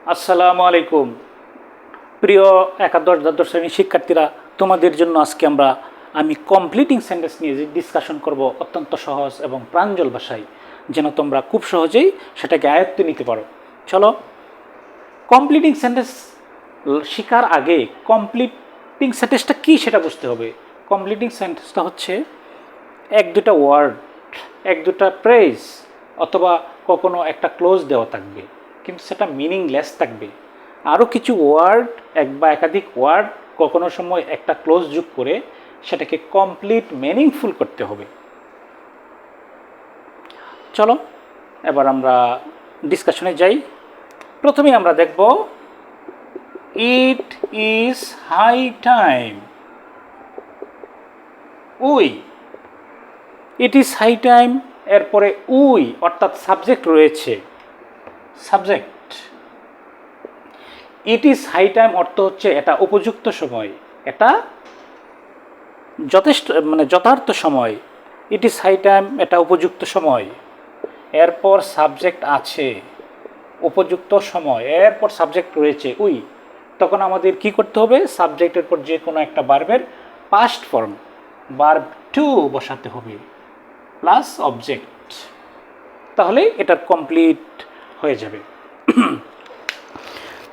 আসসালামু আলাইকুম। প্রিয় একাদশ দ্বাদশ শ্রেণীর শিক্ষার্থীরা, তোমাদের জন্য আজকে আমি কমপ্লিটিং সেন্টেন্স নিয়ে ডিসকাশন করব অত্যন্ত সহজ এবং প্রাঞ্জল ভাষায়, যেন তোমরা খুব সহজেই সেটাকে আয়ত্তে নিতে পারো। চলো, কমপ্লিটিং সেন্টেন্স শেখার আগে কমপ্লিটিং সেন্টেন্সটা কী সেটা বুঝতে হবে। কমপ্লিটিং সেন্টেন্সটা হচ্ছে এক দুটা ওয়ার্ড, এক দুটা প্রেজ, অথবা কখনো একটা ক্লোজ দেওয়া থাকবে, কিন্তু সেটা মিনিংলেস থাকবে। আরও কিছু ওয়ার্ড, এক বা একাধিক ওয়ার্ড, কখনো সময় একটা ক্লোজ যোগ করে সেটাকে কমপ্লিট মিনিংফুল করতে হবে। চলো এবার আমরা ডিসকাশনে যাই। প্রথমে আমরা দেখব it is high time. We, it is high time, এরপরে উই অর্থাৎ সাবজেক্ট রয়েছে। Subject, it is high time অর্থ হচ্ছে এটা উপযুক্ত সময়, এটা যথেষ্ট যথার্থ সময়। ইট ইজ হাই টাইম, এটা উপযুক্ত সময়। এরপর সাবজেক্ট আছে, উপযুক্ত সময়, এরপর সাবজেক্ট রয়েছে উই। তখন আমাদের কি করতে হবে? সাবজেক্টের পর যে কোনো একটা ভার্বের পাস্ট ফর্ম ভার্ব টু বসাতে হবে প্লাস অবজেক্ট, তাহলে এটা কমপ্লিট হয়ে যাবে।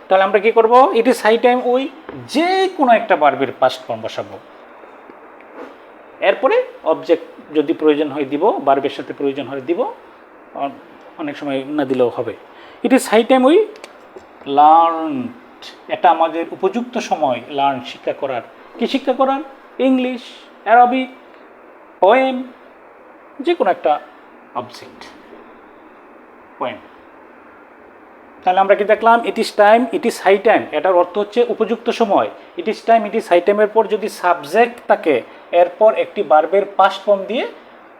তাহলে আমরা কি করব? It is high time we, যে কোনো একটা ভার্বের পাস্ট ফর্ম বসাবো, এরপরে অবজেক্ট যদি প্রয়োজন হয় দিব, ভার্বের সাথে প্রয়োজন হয় দিব, অনেক সময় না দিলেও হবে। It is high time we learn, এটা আমাদের উপযুক্ত সময় লার্ন শিক্ষা করার। কি শিক্ষা করার? ইংলিশ, অ্যারাবিক, পোয়েম, যে কোনো একটা অবজেক্ট, পোয়েম। তাহলে আমরা কি দেখলাম? It is time, it is high time, এটার অর্থ হচ্ছে উপযুক্ত সময়। It is time, it is high টাইমের পর যদি সাবজেক্ট থাকে, এরপর একটি ভার্বের পাস্ট ফর্ম দিয়ে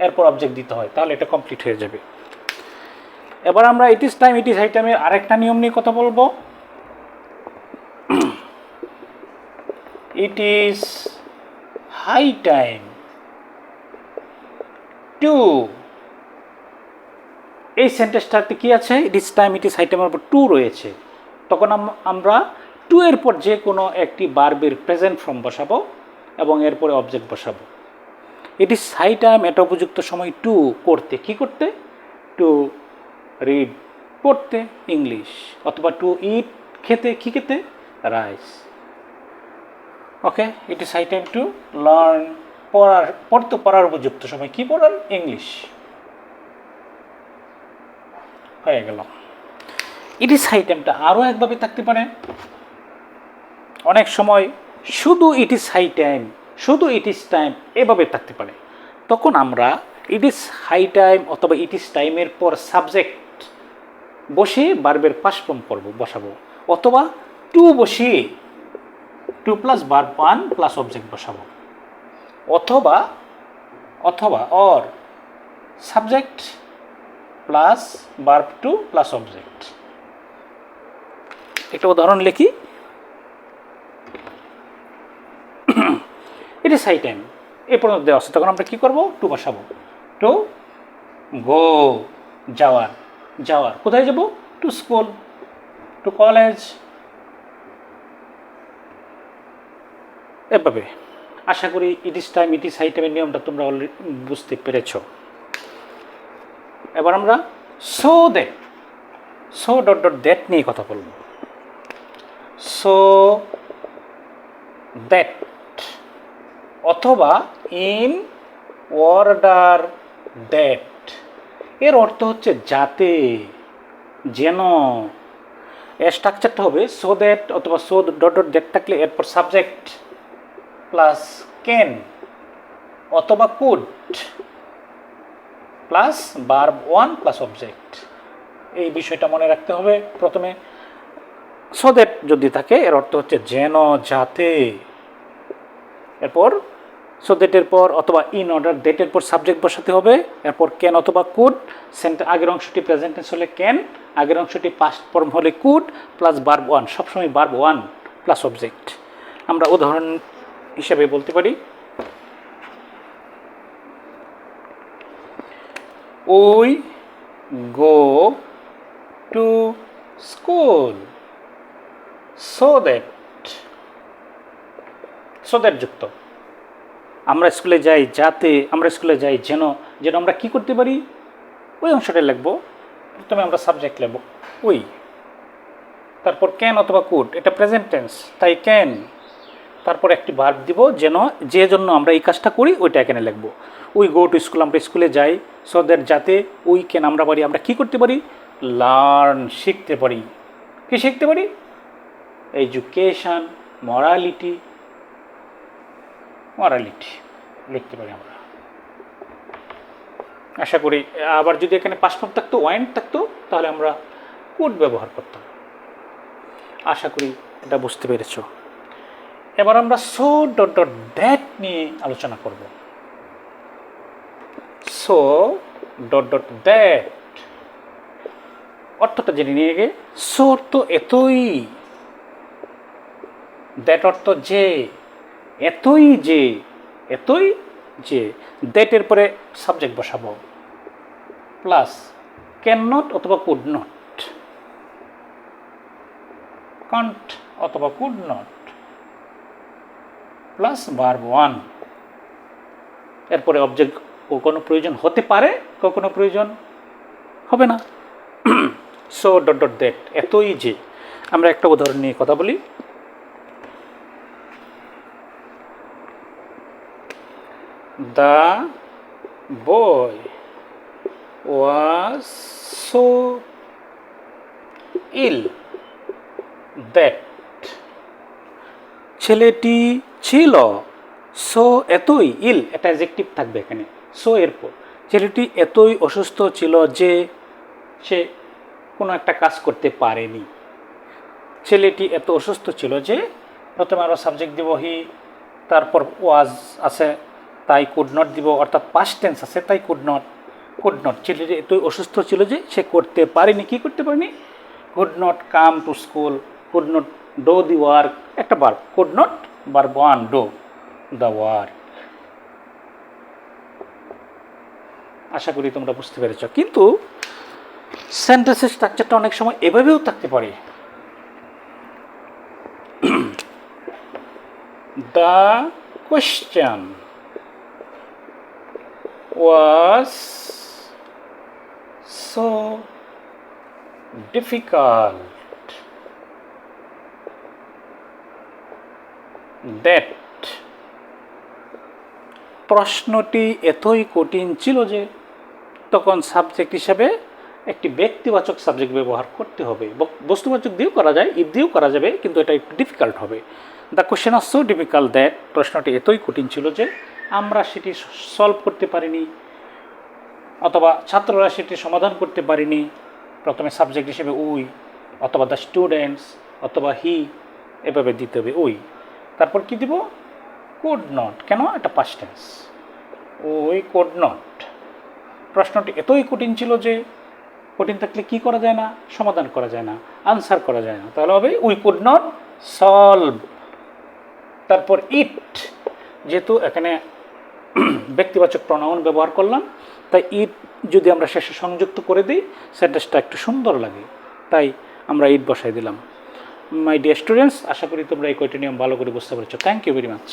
এরপর অবজেক্ট দিতে হয়, তাহলে এটা কমপ্লিট হয়ে যাবে। এবার আমরা it is time, it is high টাইমের আরেকটা নিয়ম নিয়ে কথা বলবো। It is high time to, এই সেন্টেন্সটাতে কি আছে? It is time, it is high টাইমের উপর টু রয়েছে। তখন আমরা টু এর পর যে কোনো একটি ভার্বের প্রেজেন্ট ফর্ম বসাবো এবং এরপরে অবজেক্ট বসাবো। ইট ইজ হাই টাইম, এটা উপযুক্ত সময় টু করতে, কি করতে? টু রিড, পড়তে ইংলিশ, অথবা টু ইট, খেতে, কি খেতে? Rice. Okay, it is high time to learn, পড়ার উপযুক্ত সময়, কি পড়ার? ইংলিশ। হয়ে গেল। ইট ইজ হাই টাইমটা আরও একভাবে থাকতে পারে। অনেক সময় শুধু ইট ইজ হাই টাইম, শুধু ইট ইজ টাইম এভাবে থাকতে পারে। তখন আমরা ইট ইজ হাই টাইম অথবা ইট ইজ টাইমের পর সাবজেক্ট বসে ভার্বের পাস্ট ফর্ম বসাবো, অথবা টু বসিয়ে to plus verb one plus object বসাবো, অথবা or subject plus verb to plus object. একটা উদাহরণ লিখি। ইট ইজ হাই টাইম এ পর্যন্ত দেওয়া আছে, তখন আমরা কী করবো? টু বসাবো। টু গো, যাওয়ার, যাওয়ার, কোথায় যাব? টু স্কুল, টু কলেজ, এভাবে। আশা করি it is time, it is high টাইমের নিয়মটা তোমরা অলরেডি বুঝতে পেরেছ। এবার আমরা so that, so dot dot that নিয়ে কথা বলব। সো দ্যাট অথবা ইন অর্ডার দ্যাট, এর অর্থ হচ্ছে যাতে, যেন। এর স্ট্রাকচারটা হবে সো দ্যাট অথবা সো ডট ডট দ্যাট থাকলে এরপর সাবজেক্ট প্লাস ক্যান অথবা could plus verb one plus object. এই বিষয়টা মনে রাখতে হবে। প্রথমে সো দ্যাট যদি থাকে এর অর্থ হচ্ছে যেন, যাতে। এরপর সো দ্যাটের পর অথবা ইন অর্ডার দ্যাটের পর সাবজেক্ট বসাতে হবে, এরপর ক্যান অথবা কুড। আগের অংশটি প্রেজেন্ট টেন্স হলে ক্যান, আগের অংশটি পাস্ট ফর্ম হলে কুড প্লাস ভার্ব ওয়ান, সবসময় ভার্ব ওয়ান প্লাস অবজেক্ট। আমরা উদাহরণ হিসাবে বলতে পারি, we go to school, so that, so that যুক্ত আমরা স্কুলে যাই যাতে, আমরা স্কুলে যাই যেন, যেন আমরা কি করতে পারি ওই অংশটা লিখবো। প্রথমে আমরা সাবজেক্ট লিখব ওই, তারপর ক্যান অথবা কুড, এটা প্রেজেন্ট টেন্স তাই ক্যান, তারপর একটি ভার্ব দিব যেন, যে জন্য আমরা এই কাজটা করি ওইটা এখানে লিখব। উই গো টু স্কুল, আমরা স্কুলে যাই। সো দ্যাট যাতে, উই ক্যান আমরা পারি, আমরা কি করতে পারি, লার্ন শিখতে পারি। কি শিখতে পারি, এডুকেশন, মরালিটি, মরালিটি লিখতে পারি আমরা। আশা করি আবার যদি এখানে পাস্ট ফর্ম থাকতো, ওয়ান্ট থাকতো, তাহলে আমরা কুড ব্যবহার করতাম। আশা করি এটা বুঝতে পেরেছ। এবার আমরা সো ডট ডট দ্যাট নিয়ে আলোচনা করব। সো ডট ডট দ্যাট অর্থটা জেনে নিয়ে গে। সো অর্থ এতই, দ্যাট অর্থ যে, এতই যে, এতই যে, দ্যাটের পরে সাবজেক্ট বসাবো প্লাস ক্যান নট অথবা কুড নট, কান্ট অথবা could not plus verb one. এরপরে অবজেক্ট কখনো প্রয়োজন হতে পারে, কখনো প্রয়োজন হবে না। সো ডট ডট দ্যাট এতই যে। আমরা একটা উদাহরণ নিয়ে কথা বলি। The boy was so ill that, ছেলেটি ছিল সো এতই, ইল এটা অ্যাডজেক্টিভ থাকবে এখানে, সো এরপর ছেলেটি এতই অসুস্থ ছিল যে সে কোনো একটা কাজ করতে পারেনি। ছেলেটি এত অসুস্থ ছিল যে, প্রথমে আমরা সাবজেক্ট দিব হি, তারপর ওয়াজ আছে তাই কুড নট দিব, অর্থাৎ পাস্ট টেন্স আছে তাই কুড নট। কুড নট, ছেলেটি এতই অসুস্থ ছিল যে সে করতে পারেনি। কি করতে পারেনি, could not come to school, could not do the work, একটা verb, could not verb one, do the work. আশা করি তোমরা বুঝতে পেরেছ। কিন্তু সেন্টেন্সের স্ট্রাকচারটা অনেক সময় এভাবেও থাকতে পারে। The question was so difficult that, প্রশ্নটি এতই কঠিন ছিল যে, তখন সাবজেক্ট হিসাবে একটি ব্যক্তিবাচক সাবজেক্ট ব্যবহার করতে হবে। বস্তুবাচক দিয়েও করা যায়, ইফ দিয়েও করা যাবে, কিন্তু এটা একটু ডিফিকাল্ট হবে। The question was so difficult that, প্রশ্নটি এতই কঠিন ছিল যে আমরা সেটি সলভ করতে পারিনি, অথবা ছাত্ররা সেটি সমাধান করতে পারিনি। প্রথমে সাবজেক্ট হিসেবে উই, অথবা দ্য স্টুডেন্টস, অথবা হি, এভাবে দিতে হবে উই। তারপর কি দিব, কুড নট, কেন, এটা past tense, we could not. প্রশ্নটি এতই কঠিন ছিল যে, কঠিন থাকলে কি করা যায় না, সমাধান করা যায় না, আনসার করা যায় না, তাহলে হবে উই কুড নট সলভ। তারপর ইট, যেহেতু এখানে ব্যক্তিবাচক প্রনাউন ব্যবহার করলাম, তাই ইট যদি আমরা শেষে সংযুক্ত করে দিই সেন্টেন্সটা একটু সুন্দর লাগে, তাই আমরা ইট বসাই দিলাম। মাই ডিয়ার স্টুডেন্টস, আশা করি তোমরা এই কয়টি নিয়ম ভালো করে বুঝতে পেরেছো। Thank you very much.